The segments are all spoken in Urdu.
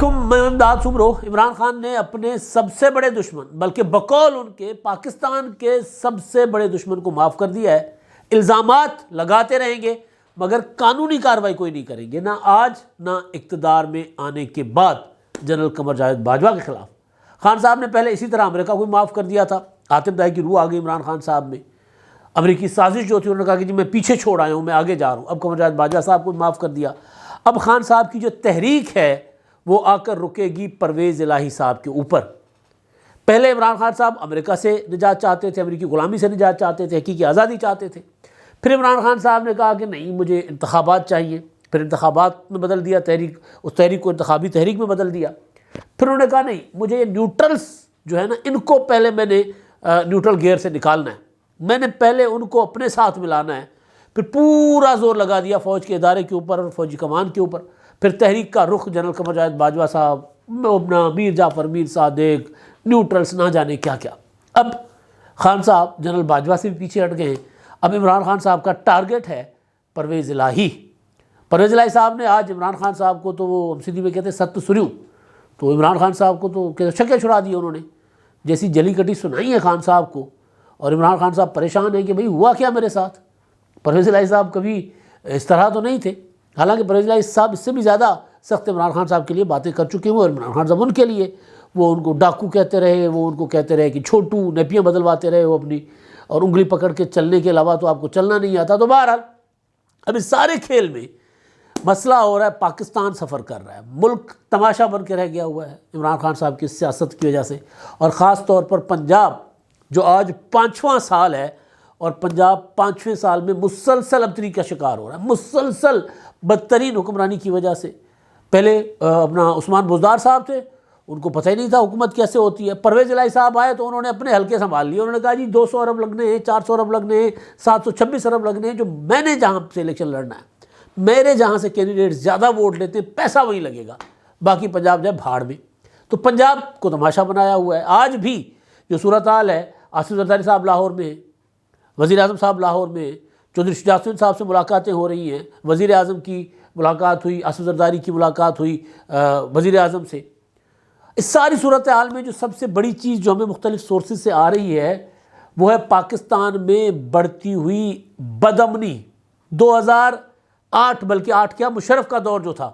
علیکم، میں امداد سمرو۔ عمران خان نے اپنے سب سے بڑے دشمن، بلکہ بقول ان کے پاکستان کے سب سے بڑے دشمن کو معاف کر دیا ہے۔ الزامات لگاتے رہیں گے مگر قانونی کارروائی کوئی نہیں کریں گے، نہ آج نہ اقتدار میں آنے کے بعد۔ جنرل قمر جاوید باجوہ کے خلاف خان صاحب نے پہلے اسی طرح امریکہ کو معاف کر دیا تھا۔ عاطف دائی کی روح آ گئی عمران خان صاحب میں۔ امریکی سازش جو تھی انہوں نے کہا کہ جی میں پیچھے چھوڑ آیا ہوں، میں آگے جا رہا ہوں۔ اب قمر جاوید باجوہ صاحب کو معاف کر دیا۔ اب خان صاحب کی جو تحریک ہے وہ آ کر رکے گی پرویز الہی صاحب کے اوپر۔ پہلے عمران خان صاحب امریکہ سے نجات چاہتے تھے، امریکی غلامی سے نجات چاہتے تھے، حقیقی آزادی چاہتے تھے۔ پھر عمران خان صاحب نے کہا کہ نہیں، مجھے انتخابات چاہیے۔ پھر انتخابات میں بدل دیا تحریک، اس تحریک کو انتخابی تحریک میں بدل دیا۔ پھر انہوں نے کہا نہیں، مجھے یہ نیوٹرلز جو ہے نا، ان کو پہلے میں نے نیوٹرل گیئر سے نکالنا ہے، میں نے پہلے ان کو اپنے ساتھ ملانا ہے۔ پھر پورا زور لگا دیا فوج کے ادارے کے اوپر اور فوجی کمان کے اوپر۔ پھر تحریک کا رخ جنرل قمر جاوید باجوہ صاحب، میر جعفر، میر صادق، نیوٹرلز، نہ جانے کیا کیا۔ اب خان صاحب جنرل باجوہ سے بھی پیچھے ہٹ گئے ہیں۔ اب عمران خان صاحب کا ٹارگٹ ہے پرویز الہی۔ پرویز الہی صاحب نے آج عمران خان صاحب کو، تو وہ سندھی میں کہتے ہیں ست سریوں، تو عمران خان صاحب کو تو شکے چھڑا دی انہوں نے، جیسی جلی کٹی سنائی ہے خان صاحب کو۔ اور عمران خان صاحب پریشان ہیں کہ بھئی ہوا کیا میرے ساتھ۔ پرویز الہی صاحب کبھی اس طرح تو نہیں تھے، حالانکہ پرویز الہی صاحب اس سے بھی زیادہ سخت عمران خان صاحب کے لیے باتیں کر چکے ہوئے، اور عمران خان صاحب ان کے لیے، وہ ان کو ڈاکو کہتے رہے، وہ ان کو کہتے رہے کہ چھوٹو، نیپیاں بدلواتے رہے وہ اپنی، اور انگلی پکڑ کے چلنے کے علاوہ تو آپ کو چلنا نہیں آتا۔ تو بہرحال اب اس سارے کھیل میں مسئلہ ہو رہا ہے، پاکستان سفر کر رہا ہے، ملک تماشا بن کے رہ گیا ہوا ہے عمران خان صاحب کی سیاست کی وجہ سے، اور خاص طور پر پنجاب جو آج 5واں سال ہے، اور پنجاب 5ویں سال میں مسلسل ابتری کا شکار ہو رہا ہے، مسلسل بدترین حکمرانی کی وجہ سے۔ پہلے اپنا عثمان بزدار صاحب تھے، ان کو پتہ ہی نہیں تھا حکومت کیسے ہوتی ہے۔ پرویز الہی صاحب آئے تو انہوں نے اپنے حلقے سنبھال لیے، انہوں نے کہا جی 200 ارب لگنے ہیں، 400 ارب لگنے ہیں، 726 ارب لگنے ہیں، جو میں نے جہاں سے الیکشن لڑنا ہے، میرے جہاں سے کینڈیڈیٹ زیادہ ووٹ لیتے ہیں، پیسہ وہیں لگے گا، باقی پنجاب جائے بھاڑ میں۔ تو پنجاب کو تماشا بنایا ہوا ہے۔ آج بھی جو صورتحال ہے، آصف زرداری صاحب لاہور میں ہیں، وزیر اعظم صاحب لاہور میں ہیں، چودھری شجاعت الدین صاحب سے ملاقاتیں ہو رہی ہیں، وزیر اعظم کی ملاقات ہوئی، آصف زرداری کی ملاقات ہوئی وزیر اعظم سے۔ اس ساری صورتحال میں جو سب سے بڑی چیز جو ہمیں مختلف سورسز سے آ رہی ہے وہ ہے پاکستان میں بڑھتی ہوئی بدامنی۔ 2008 بلکہ 8 کیا، مشرف کا دور جو تھا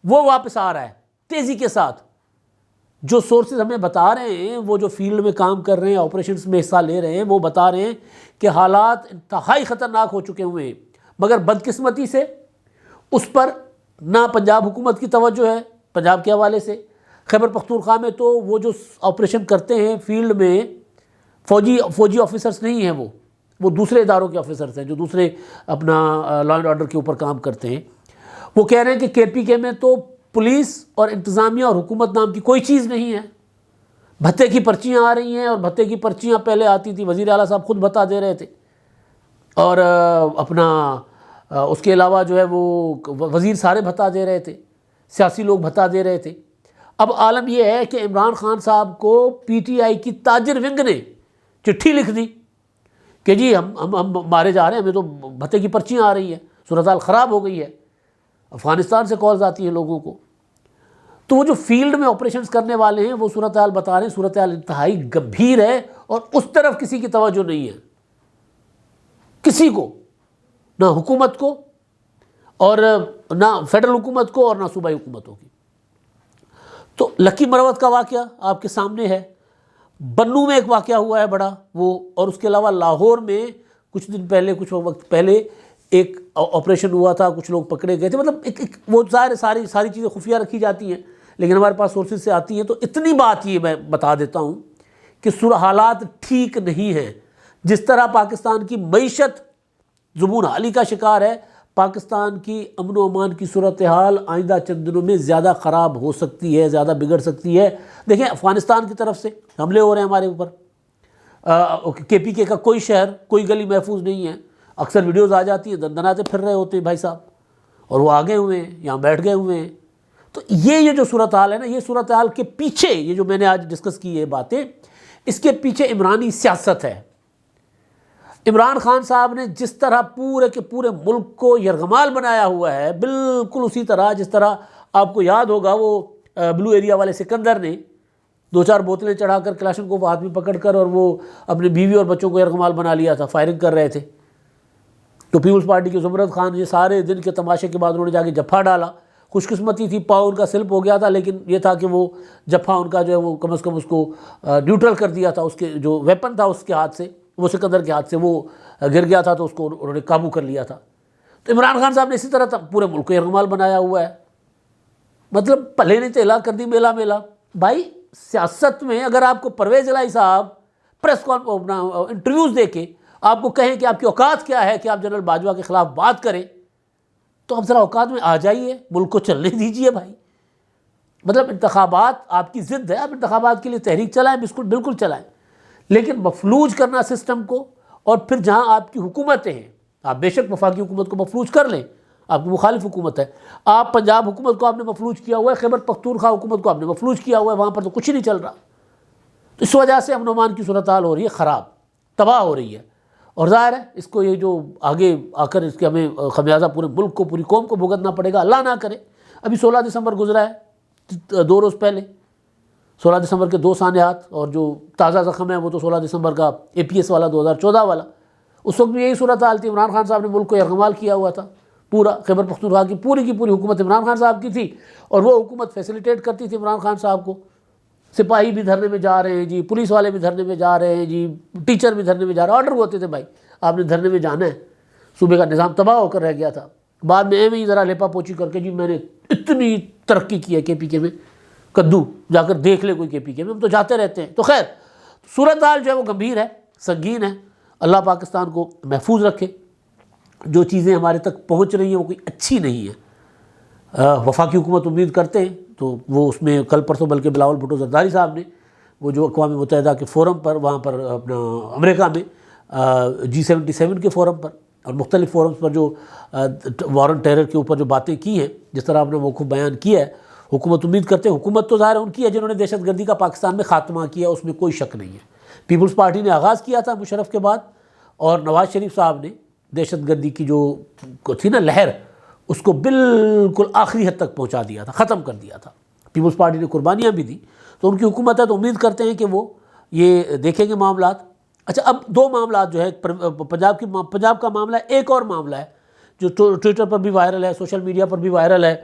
وہ واپس آ رہا ہے تیزی کے ساتھ۔ جو سورسز ہمیں بتا رہے ہیں، وہ جو فیلڈ میں کام کر رہے ہیں، آپریشنز میں حصہ لے رہے ہیں، وہ بتا رہے ہیں کہ حالات انتہائی خطرناک ہو چکے ہوئے ہیں، مگر بدقسمتی سے اس پر نہ پنجاب حکومت کی توجہ ہے پنجاب کے حوالے سے۔ خیبر پختونخوا میں تو وہ جو آپریشن کرتے ہیں فیلڈ میں، فوجی آفیسرز نہیں ہیں، وہ دوسرے اداروں کے آفیسرز ہیں جو دوسرے اپنا لا اینڈ آرڈر کے اوپر کام کرتے ہیں۔ وہ کہہ رہے ہیں کہ KPK میں تو پولیس اور انتظامیہ اور حکومت نام کی کوئی چیز نہیں ہے، بھتے کی پرچیاں آ رہی ہیں، اور بھتے کی پرچیاں پہلے آتی تھی، وزیر اعلیٰ صاحب خود بھتا دے رہے تھے، اور اپنا اس کے علاوہ جو ہے وہ وزیر سارے بھتا دے رہے تھے، سیاسی لوگ بھتا دے رہے تھے۔ اب عالم یہ ہے کہ عمران خان صاحب کو PTI کی تاجر ونگ نے چٹھی لکھ دی کہ جی ہم مارے جا رہے ہیں، ہمیں تو بھتے کی پرچیاں آ رہی ہیں، صورتحال خراب ہو گئی ہے۔ افغانستان سے کالز آتی ہیں لوگوں کو۔ تو وہ جو فیلڈ میں آپریشنز کرنے والے ہیں وہ صورتحال بتا رہے ہیں، صورتحال انتہائی گمبھیر ہے، اور اس طرف کسی کی توجہ نہیں ہے، کسی کو، نہ حکومت کو، اور نہ فیڈرل حکومت کو، اور نہ صوبائی حکومتوں کی۔ تو لکی مروت کا واقعہ آپ کے سامنے ہے، بنوں میں ایک واقعہ ہوا ہے بڑا وہ، اور اس کے علاوہ لاہور میں کچھ دن پہلے، کچھ وقت پہلے ایک آپریشن ہوا تھا، کچھ لوگ پکڑے گئے تھے۔ مطلب وہ ساری چیزیں خفیہ رکھی جاتی ہیں، لیکن ہمارے پاس سورسز سے آتی ہیں۔ تو اتنی بات یہ میں بتا دیتا ہوں کہ حالات ٹھیک نہیں ہیں۔ جس طرح پاکستان کی معیشت زبون حالی کا شکار ہے، پاکستان کی امن و امان کی صورتحال آئندہ چند دنوں میں زیادہ خراب ہو سکتی ہے، زیادہ بگڑ سکتی ہے۔ دیکھیں افغانستان کی طرف سے حملے ہو رہے ہیں ہمارے اوپر، KPK کا کوئی شہر، کوئی گلی محفوظ نہیں ہے، اکثر ویڈیوز آ جاتی ہیں، دندناتے پھر رہے ہوتے ہیں بھائی صاحب، اور وہ آگے ہوئے ہیں، یہاں بیٹھ گئے ہوئے ہیں۔ تو یہ جو صورتحال ہے نا، یہ صورتحال کے پیچھے، یہ جو میں نے آج ڈسکس کی یہ باتیں، اس کے پیچھے عمرانی سیاست ہے۔ عمران خان صاحب نے جس طرح پورے کے پورے ملک کو یرغمال بنایا ہوا ہے، بالکل اسی طرح جس طرح آپ کو یاد ہوگا وہ بلو ایریا والے سکندر نے 2-4 بوتلیں چڑھا کر کلاشنکوف ہاتھ میں پکڑ کر اور وہ اپنے بیوی اور بچوں کو یرغمال بنا لیا تھا، فائرنگ کر رہے تھے. تو پیپلز پارٹی کے زمرد خان یہ سارے دن کے تماشے کے بعد انہوں نے جا کے جپھا ڈالا. خوش قسمتی تھی، پاؤں ان کا سلپ ہو گیا تھا، لیکن یہ تھا کہ وہ جپھا ان کا جو ہے وہ کم از کم اس کو نیوٹرل کر دیا تھا. اس کے جو ویپن تھا اس کے ہاتھ سے، وہ سکندر کے ہاتھ سے وہ گر گیا تھا، تو اس کو انہوں نے قابو کر لیا تھا. تو عمران خان صاحب نے اسی طرح پورے ملک کو یرغمال بنایا ہوا ہے. مطلب پلے نے تیلا کر دی میلا میلا. بھائی سیاست میں اگر آپ کو پرویز الہی صاحب پریس انٹرویوز دے کے آپ کو کہیں کہ آپ کی اوقات کیا ہے کہ آپ جنرل باجوہ کے خلاف بات کریں، تو آپ ذرا اوقات میں آ جائیے، ملک کو چلنے دیجئے بھائی. مطلب انتخابات آپ کی ضد ہے، آپ انتخابات کے لیے تحریک چلائیں، بالکل چلائیں، لیکن مفلوج کرنا سسٹم کو. اور پھر جہاں آپ کی حکومتیں ہیں، آپ بے شک وفاقی حکومت کو مفلوج کر لیں، آپ کی مخالف حکومت ہے. آپ پنجاب حکومت کو آپ نے مفلوج کیا ہوا ہے، خیبر پختونخوا حکومت کو آپ نے مفلوج کیا ہوا ہے، وہاں پر تو کچھ ہی نہیں چل رہا. تو اس وجہ سے امن و امان کی صورتحال ہو رہی ہے خراب، تباہ ہو رہی ہے. اور ظاہر ہے اس کو یہ جو آگے آ کر اس کے ہمیں خمیازہ پورے ملک کو، پوری قوم کو بھگتنا پڑے گا. اللہ نہ کرے ابھی 16 دسمبر گزرا ہے 2 روز پہلے، 16 دسمبر کے 2 سانحات، اور جو تازہ زخم ہے وہ تو 16 دسمبر کا APS والا 2014 والا. اس وقت بھی یہی صورتحال تھی. عمران خان صاحب نے ملک کو یرغمال کیا ہوا تھا. پورا خیبر پختونخوا کی پوری حکومت عمران خان صاحب کی تھی، اور وہ حکومت فیسیلیٹیٹ کرتی تھی عمران خان صاحب کو. سپاہی بھی دھرنے میں جا رہے ہیں جی، پولیس والے بھی دھرنے میں جا رہے ہیں جی، ٹیچر بھی دھرنے میں جا رہے ہیں. آرڈر ہوتے تھے بھائی آپ نے دھرنے میں جانا ہے. صوبے کا نظام تباہ ہو کر رہ گیا تھا. بعد میں ہی ذرا لیپا پوچھی کر کے جی میں نے اتنی ترقی کی ہے KPK میں، کدو جا کر دیکھ لے کوئی KPK میں، ہم تو جاتے رہتے ہیں. تو خیر صورتحال جو ہے وہ گمبھیر ہے، سنگین ہے. اللہ پاکستان کو محفوظ رکھے. جو چیزیں ہمارے تک پہنچ رہی ہیں وہ کوئی اچھی نہیں ہے. وفاقی حکومت امید کرتے ہیں تو وہ اس میں کل پرسوں بلکہ بلاول بھٹو زرداری صاحب نے وہ جو اقوام متحدہ کے فورم پر، وہاں پر اپنا امریکہ میں G77 کے فورم پر اور مختلف فورمز پر جو وار آن ٹیرر کے اوپر جو باتیں کی ہیں، جس طرح آپ نے موقف بیان کیا ہے، حکومت امید کرتے ہیں، حکومت تو ظاہر ان کی ہے جنہوں نے دہشت گردی کا پاکستان میں خاتمہ کیا، اس میں کوئی شک نہیں ہے. پیپلز پارٹی نے آغاز کیا تھا مشرف کے بعد، اور نواز شریف صاحب نے دہشت گردی کی جو تھی نا لہر، اس کو بالکل آخری حد تک پہنچا دیا تھا، ختم کر دیا تھا. پیپلز پارٹی نے قربانیاں بھی دی، تو ان کی حکومت ہے، تو امید کرتے ہیں کہ وہ یہ دیکھیں گے معاملات. اچھا اب 2 معاملات جو ہے پنجاب کا معاملہ ہے. ایک اور معاملہ ہے جو ٹویٹر پر بھی وائرل ہے، سوشل میڈیا پر بھی وائرل ہے،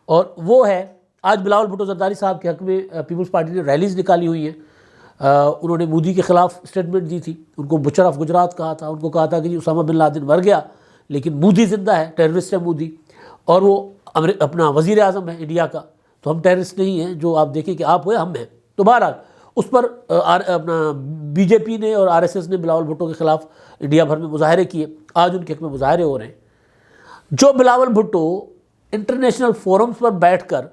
اور وہ ہے آج بلاول بھٹو زرداری صاحب کے حق میں پیپلز پارٹی نے ریلیز نکالی ہوئی ہیں. انہوں نے مودی کے خلاف اسٹیٹمنٹ دی تھی، ان کو بچر آف گجرات کہا تھا، ان کو کہا تھا کہ جی اسامہ بن لادن مر گیا لیکن مودی زندہ ہے، ٹیررسٹ ہے مودی، اور وہ اپنا وزیر اعظم ہے انڈیا کا، تو ہم ٹیررسٹ نہیں ہیں، جو آپ دیکھیں کہ آپ ہوئے ہم ہیں. تو بہرحال اس پر اپنا BJP نے اور RSS نے بلاول بھٹو کے خلاف انڈیا بھر میں مظاہرے کیے. آج ان کے حق میں مظاہرے ہو رہے ہیں. جو بلاول بھٹو انٹرنیشنل فورمز پر بیٹھ کر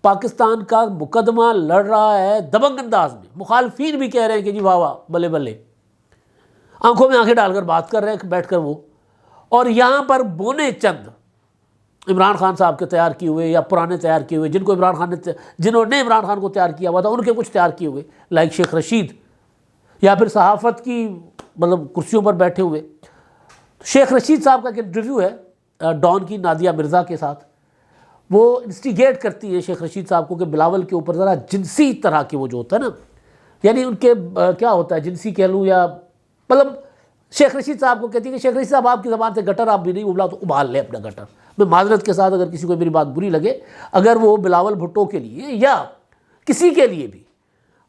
پاکستان کا مقدمہ لڑ رہا ہے دبنگ انداز میں، مخالفین بھی کہہ رہے ہیں کہ جی واہ واہ بلے بلے، آنکھوں میں آنکھیں ڈال کر بات کر رہے ہیں بیٹھ کر وہ، اور یہاں پر بونے چند عمران خان صاحب کے تیار کیے ہوئے یا پرانے تیار کیے ہوئے، جنہوں نے عمران خان کو تیار کیا ہوا تھا، ان کے کچھ تیار کیے ہوئے لائک شیخ رشید، یا پھر صحافت کی مطلب کرسیوں پر بیٹھے ہوئے. شیخ رشید صاحب کا ایک انٹرویو ہے ڈان کی نادیہ مرزا کے ساتھ، وہ انسٹیگیٹ کرتی ہے شیخ رشید صاحب کو کہ بلاول کے اوپر ذرا جنسی طرح کے وہ جو ہوتا ہے نا، یعنی ان کے کیا ہوتا ہے جنسی کہہ لوں، یا مطلب شیخ رشید صاحب کو کہتی ہے کہ شیخ رشید صاحب آپ کی زبان سے گٹر آپ بھی نہیں ابلا تو ابال لے اپنا گٹر. میں معذرت کے ساتھ اگر کسی کو میری بات بری لگے، اگر وہ بلاول بھٹو کے لیے یا کسی کے لیے بھی،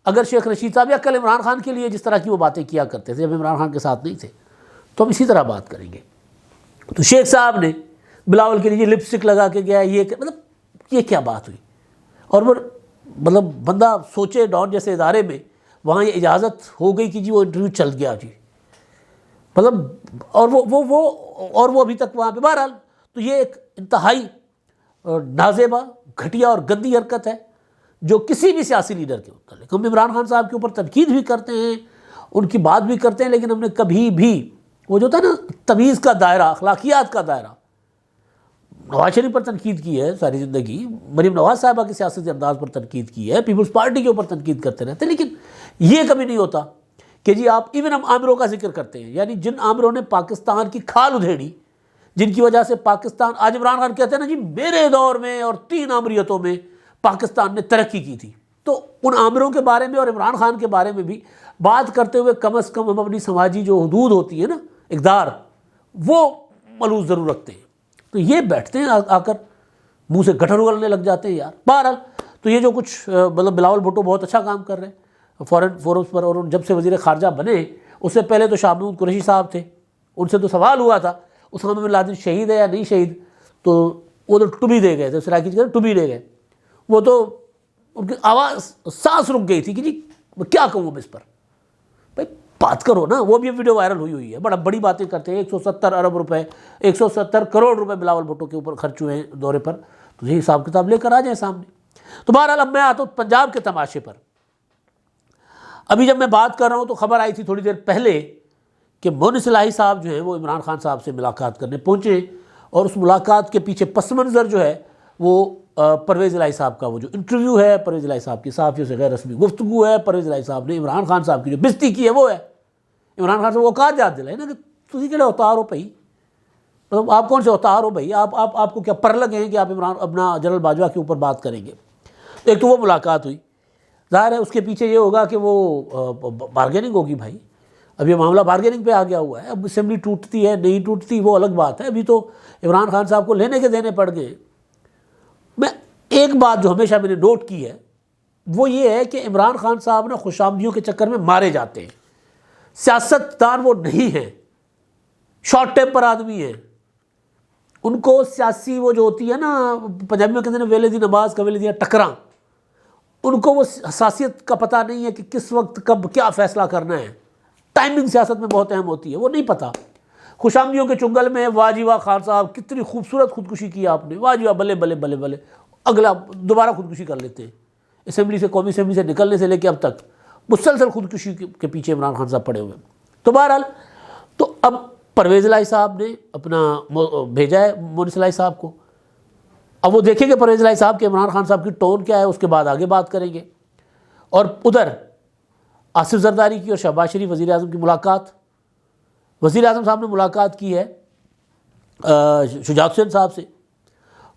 اگر شیخ رشید صاحب یا کل عمران خان کے لیے جس طرح کی وہ باتیں کیا کرتے تھے جب عمران خان کے ساتھ نہیں تھے، تو ہم اسی طرح بات کریں گے. تو شیخ صاحب نے بلاول کے لیے لپسٹک لگا کے گیا، یہ کیا بات ہوئی؟ اور وہ مطلب بندہ سوچے ڈان جیسے ادارے میں وہاں یہ اجازت ہو گئی کہ جی وہ انٹرویو چل گیا جی، مطلب اور وہ ابھی تک وہاں پہ. بہرحال تو یہ ایک انتہائی نازیبا گھٹیا اور گندی حرکت ہے جو کسی بھی سیاسی لیڈر کے متعلق، ہم عمران خان صاحب کے اوپر تنقید بھی کرتے ہیں، ان کی بات بھی کرتے ہیں، لیکن ہم نے کبھی بھی وہ جو تھا نا تمیز کا دائرہ، اخلاقیات کا دائرہ، نواز شریف پر تنقید کی ہے ساری زندگی، مریم نواز صاحبہ کی سیاسی انداز پر تنقید کی ہے، پیپلز پارٹی کے اوپر تنقید کرتے رہتے ہیں، لیکن یہ کبھی نہیں ہوتا کہ جی آپ ایون ہم عامروں کا ذکر کرتے ہیں، یعنی جن عامروں نے پاکستان کی کھال ادھیڑی، جن کی وجہ سے پاکستان، آج عمران خان کہتے ہیں نا جی میرے دور میں اور 3 آمریتوں میں پاکستان نے ترقی کی تھی۔ تو ان عامروں کے بارے میں اور عمران خان کے بارے میں بھی بات کرتے ہوئے کم از کم ہم اپنی سماجی جو حدود ہوتی ہے نا، اقدار، وہ ملحوظ ضرور رکھتے ہیں۔ تو یہ بیٹھتے ہیں آ کر منہ سے گٹر اگلنے لگ جاتے ہیں یار۔ بہرحال تو یہ جو کچھ مطلب بلاول بھٹو بہت اچھا کام کر رہے ہیں فورن فورمز پر، اور جب سے وزیر خارجہ بنے اس سے پہلے تو شاہ محمود قریشی صاحب تھے، ان سے تو سوال ہوا تھا اسامہ بن لادن شہید ہے یا نہیں شہید، تو وہ تو ٹبی دے گئے تھے، سراکی کی ٹبی دے گئے، وہ تو ان کی آواز سانس رک گئی تھی کہ جی میں کیا کہوں اب اس پر، بھائی بات کرو نا۔ وہ بھی ویڈیو وائرل ہوئی ہے، بڑا بڑی باتیں کرتے ہیں، 170 ارب روپے 170 کروڑ روپے بلاول بھٹو کے اوپر خرچ ہوئے ہیں دورے پر، تو یہ حساب کتاب لے کر آ جائیں سامنے۔ تو بہرحال اب میں آتا ہوں پنجاب کے تماشے پر۔ ابھی جب میں بات کر رہا ہوں تو خبر آئی تھی تھوڑی دیر پہلے کہ مونس الہی صاحب جو ہیں وہ عمران خان صاحب سے ملاقات کرنے پہنچے، اور اس ملاقات کے پیچھے پس منظر جو ہے وہ پرویز الہی صاحب کا وہ جو انٹرویو ہے، پرویز الہی صاحب کی صحافیوں سے غیر رسمی گفتگو ہے، پرویز الہی صاحب نے عمران خان صاحب کی جو بےزتی کی ہے وہ ہے۔ عمران خان صاحب وہ کہا یاد دلائے نا کہ تسی کہڑے اوتار ہو بھائی، مطلب آپ کون سے اوتار ہو بھائی، آپ کو کیا پر لگے ہیں کہ آپ اپنا جنرل باجوہ کے اوپر بات کریں گے۔ تو ایک تو وہ ملاقات ہوئی، ظاہر ہے اس کے پیچھے یہ ہوگا کہ وہ بارگیننگ ہوگی بھائی۔ اب یہ معاملہ بارگیننگ پہ آ گیا ہوا ہے، اب اسمبلی ٹوٹتی ہے نہیں ٹوٹتی وہ الگ بات ہے، ابھی تو عمران خان صاحب کو لینے کے دینے پڑ گئے۔ میں ایک بات جو ہمیشہ میں نے نوٹ کی ہے وہ یہ ہے کہ عمران خان صاحب نے خوش آمدیوں کے چکر میں مارے جاتے ہیں، سیاستدان وہ نہیں ہیں، شارٹ ٹیمپر آدمی ہیں، ان کو سیاسی وہ جو ہوتی ہے نا پنجابی میں کہتے ہیں ویلے دی نماز کا ویلے دیا ٹکراں، ان کو وہ حساسیت کا پتہ نہیں ہے کہ کس وقت کب کیا فیصلہ کرنا ہے۔ ٹائمنگ سیاست میں بہت اہم ہوتی ہے، وہ نہیں پتہ۔ خوش آمدیوں کے چنگل میں واہ جی واہ خان صاحب کتنی خوبصورت خودکشی کی آپ نے، واہ جی واہ بلے بلے بلے بلے، اگلا دوبارہ خودکشی کر لیتے ہیں۔ اسمبلی سے قومی اسمبلی سے نکلنے سے لے کے اب تک مسلسل خودکشی کے پیچھے عمران خان صاحب پڑے ہوئے ہیں۔ تو بہرحال تو اب پرویز الہی صاحب نے اپنا بھیجا ہے مونس الہی صاحب کو، اب وہ دیکھیں گے پرویز الہی صاحب کے عمران خان صاحب کی ٹون کیا ہے، اس کے بعد آگے بات کریں گے۔ اور ادھر آصف زرداری کی اور شہباز شریف وزیر اعظم کی ملاقات، وزیر اعظم صاحب نے ملاقات کی ہے شجاعت حسین صاحب سے،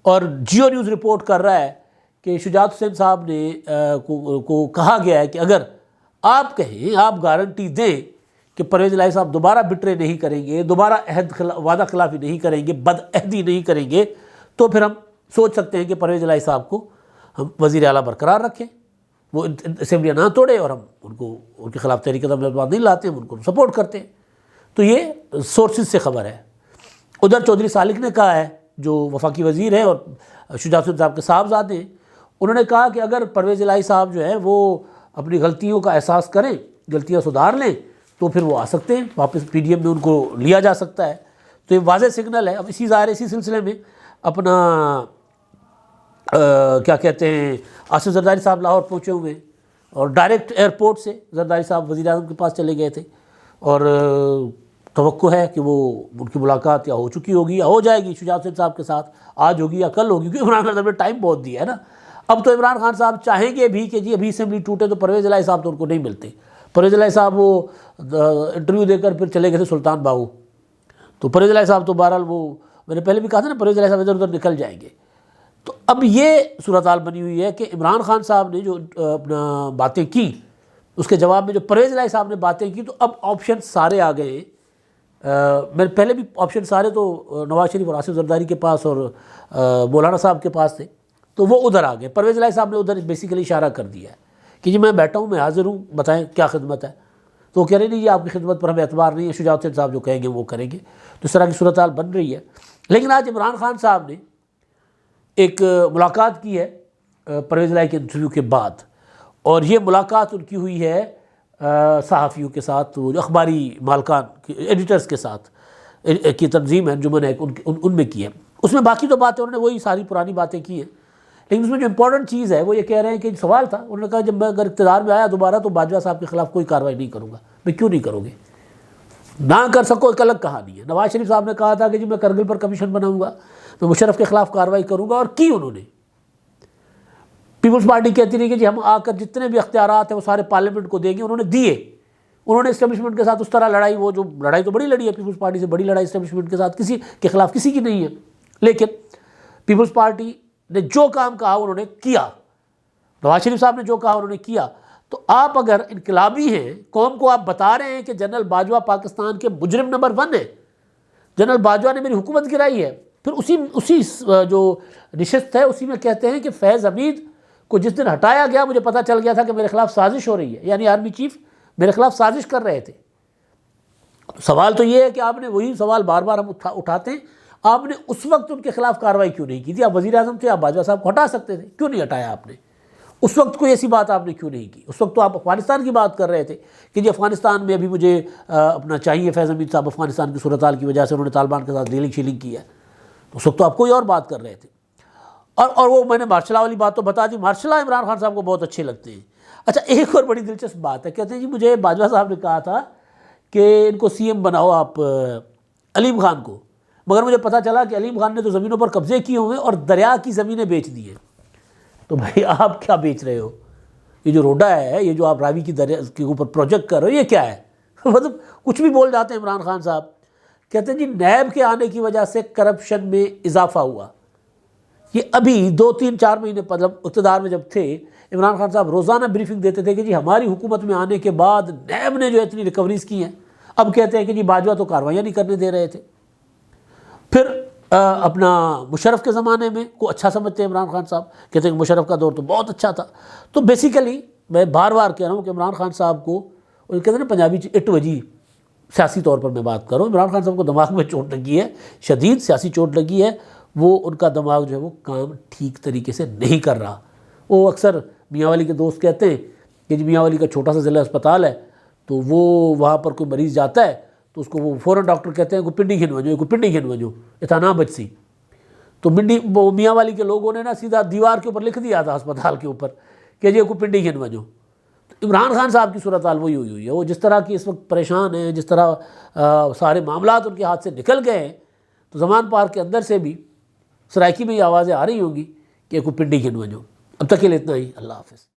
اور جیو نیوز رپورٹ کر رہا ہے کہ شجاعت حسین صاحب نے کو کہا گیا ہے کہ اگر آپ کہیں، آپ گارنٹی دیں کہ پرویز الہی صاحب دوبارہ بٹرے نہیں کریں گے، دوبارہ وعدہ خلافی نہیں کریں گے، بد عہدی نہیں کریں گے، تو پھر ہم سوچ سکتے ہیں کہ پرویز الہی صاحب کو ہم وزیر اعلیٰ برقرار رکھیں، وہ اسمبلیاں نہ توڑے، اور ہم ان کے خلاف تحریک قدم بات نہیں لاتے، ہم ان کو سپورٹ کرتے ہیں۔ تو یہ سورسز سے خبر ہے۔ ادھر چودھری سالک نے کہا ہے جو وفاقی وزیر ہیں اور شجاعت حسین صاحب کے صاحبزادے ہیں، انہوں نے کہا کہ اگر پرویز الہی صاحب جو ہے وہ اپنی غلطیوں کا احساس کریں، غلطیاں سدھار لیں، تو پھر وہ آ سکتے ہیں واپس، پی ڈی ایم میں ان کو لیا جا سکتا ہے۔ تو یہ واضح سگنل ہے۔ اب اسی سلسلے میں اپنا کیا کہتے ہیں آصف زرداری صاحب لاہور پہنچے ہوئے ہیں، اور ڈائریکٹ ایئرپورٹ سے زرداری صاحب وزیر اعظم کے پاس چلے گئے تھے، اور توقع ہے کہ وہ ان کی ملاقات یا ہو چکی ہوگی یا ہو جائے گی شجاعت حسین صاحب کے ساتھ، آج ہوگی یا کل ہوگی، کیونکہ عمران خان صاحب نے ٹائم بہت دیا ہے نا۔ اب تو عمران خان صاحب چاہیں گے بھی کہ جی ابھی اسمبلی ٹوٹے تو پرویز الہی صاحب تو ان کو نہیں ملتے۔ پرویز الہی صاحب وہ انٹرویو دے کر پھر چلے گئے تھے سلطان باہو، تو پرویز الہی صاحب تو بہرحال وہ میں نے پہلے بھی کہا تھا نا پرویز الہی صاحب ادھر ادھر نکل جائیں گے۔ تو اب یہ صورتحال بنی ہوئی ہے کہ عمران خان صاحب نے جو اپنا باتیں کی، اس کے جواب میں جو پرویز الہی صاحب نے باتیں کی، تو اب آپشن سارے آ گئے ہیں۔ میں پہلے بھی آپشن سارے تو نواز شریف اور آصف زرداری کے پاس اور مولانا صاحب کے پاس تھے، تو وہ ادھر آ گئے۔ پرویز الہی صاحب نے ادھر بیسیکلی اشارہ کر دیا ہے کہ جی میں بیٹھا ہوں، میں حاضر ہوں، بتائیں کیا خدمت ہے۔ تو وہ کہہ رہے نہیں جی آپ کی خدمت پر ہمیں اعتبار نہیں ہے، شجاعت حسین صاحب جو کہیں گے وہ کریں گے۔ تو اس طرح کی صورتحال بن رہی ہے۔ لیکن آج عمران خان صاحب نے ایک ملاقات کی ہے پرویز الہی کے انٹرویو کے بعد، اور یہ ملاقات ان کی ہوئی ہے صحافیوں کے ساتھ، جو اخباری مالکان ایڈیٹرز کے ساتھ کی تنظیم ہے انجمن ہے، ان میں کی ہے۔ اس میں باقی تو باتیں انہوں نے وہی ساری پرانی باتیں کی ہیں، لیکن اس میں جو امپورٹنٹ چیز ہے وہ یہ کہہ رہے ہیں کہ سوال تھا، انہوں نے کہا جب میں اگر اقتدار میں آیا دوبارہ تو باجوہ صاحب کے خلاف کوئی کارروائی نہیں کروں گا۔ میں کیوں نہیں کرو گے؟ نہ کر سکو ایک الگ کہانی ہے۔ نواز شریف صاحب نے کہا تھا کہ جی میں کرگل پر کمیشن بناؤں گا، میں مشرف کے خلاف کارروائی کروں گا، اور کی انہوں نے۔ پیپلز پارٹی کہتی رہی کہ جی ہم آ کر جتنے بھی اختیارات ہیں وہ سارے پارلیمنٹ کو دیں گے، انہوں نے دیے۔ انہوں نے اسٹیبلشمنٹ کے ساتھ اس طرح لڑائی، وہ جو لڑائی تو بڑی لڑی ہے پیپلز پارٹی سے، بڑی لڑائی اسٹیبلشمنٹ کے ساتھ کسی کے خلاف کسی کی نہیں ہے، لیکن پیپلز پارٹی نے جو کام کہا انہوں نے کیا۔ نواز شریف صاحب نے جو کہا انہوں نے کیا. تو آپ اگر انقلابی ہیں، قوم کو آپ بتا رہے ہیں کہ جنرل باجوہ پاکستان کے مجرم نمبر 1 ہیں، جنرل باجوہ نے میری حکومت گرائی ہے، پھر اسی جو نشست ہے اسی میں کہتے ہیں کہ فیض حمید کو جس دن ہٹایا گیا مجھے پتہ چل گیا تھا کہ میرے خلاف سازش ہو رہی ہے، یعنی آرمی چیف میرے خلاف سازش کر رہے تھے. سوال تو یہ ہے کہ آپ نے وہی سوال بار بار ہم اٹھاتے ہیں، آپ نے اس وقت ان کے خلاف کارروائی کیوں نہیں کی تھی؟ آپ وزیر اعظم تھے، آپ باجوہ صاحب کو ہٹا سکتے تھے، کیوں نہیں ہٹایا آپ نے؟ اس وقت کوئی ایسی بات آپ نے کیوں نہیں کی؟ اس وقت تو آپ افغانستان کی بات کر رہے تھے کہ جی افغانستان میں ابھی مجھے اپنا چاہیے. فیض حمید صاحب افغانستان کی صورتحال کی وجہ سے انہوں نے طالبان کے ساتھ ڈیلنگ شیلنگ کی ہے، اس وقت تو آپ کوئی اور بات کر رہے تھے. اور وہ میں نے مارشل لاء والی بات تو بتا دی. مارشل لاء عمران خان صاحب کو بہت اچھے لگتے ہیں. اچھا ایک اور بڑی دلچسپ بات ہے، کہتے ہیں جی مجھے باجوہ صاحب نے کہا تھا کہ ان کو سی ایم بناؤ آپ علیم خان کو، مگر مجھے پتہ چلا کہ علیم خان نے تو زمینوں پر قبضے کیے ہوئے اور دریا کی زمینیں بیچ دی ہیں. تو بھائی آپ کیا بیچ رہے ہو؟ یہ جو روڈا ہے، یہ جو آپ راوی کی دریا کے اوپر پروجیکٹ کر رہے ہو، یہ کیا ہے؟ مطلب کچھ بھی بول جاتے ہیں عمران خان صاحب. کہتے ہیں جی نیب کے آنے کی وجہ سے کرپشن میں اضافہ ہوا. یہ ابھی 2-3-4 مہینے مطلب اقتدار میں جب تھے عمران خان صاحب روزانہ بریفنگ دیتے تھے کہ جی ہماری حکومت میں آنے کے بعد نیب نے جو اتنی ریکوریز کی ہیں. اب کہتے ہیں کہ جی باجوہ تو کاروائیاں نہیں کرنے دے رہے تھے. پھر اپنا مشرف کے زمانے میں کو اچھا سمجھتے ہیں عمران خان صاحب، کہتے ہیں کہ مشرف کا دور تو بہت اچھا تھا. تو بیسیکلی میں بار بار کہہ رہا ہوں کہ عمران خان صاحب کو کہتے ہیں نا پنجابی اٹ وجی، سیاسی طور پر میں بات کر رہا ہوں، عمران خان صاحب کو دماغ میں چوٹ لگی ہے، شدید سیاسی چوٹ لگی ہے. وہ ان کا دماغ جو ہے وہ کام ٹھیک طریقے سے نہیں کر رہا. وہ اکثر میاں والی کے دوست کہتے ہیں کہ جی میاں والی کا چھوٹا سا ضلع اسپتال ہے، تو وہ وہاں پر کوئی مریض جاتا ہے تو اس کو وہ فوراً ڈاکٹر کہتے ہیں کوئی پنڈی گھن وجو اتنا بچ سی. تو وہ میاں والی کے لوگوں نے نا سیدھا دیوار کے اوپر لکھ دیا تھا اسپتال کے اوپر کہ جی کوئی پنڈی گھن وجو. عمران خان صاحب کی صورتحال وہی ہوئی ہے. وہ جس طرح کی اس وقت پریشان ہیں، جس طرح سارے معاملات ان کے ہاتھ سے نکل گئے ہیں، تو زمان پارک کے اندر سے بھی سرائکی میں یہ آوازیں آ رہی ہوں گی کہ کوئی پنڈی گھن وجو. اب تک کے لیے اتنا ہی. اللہ حافظ.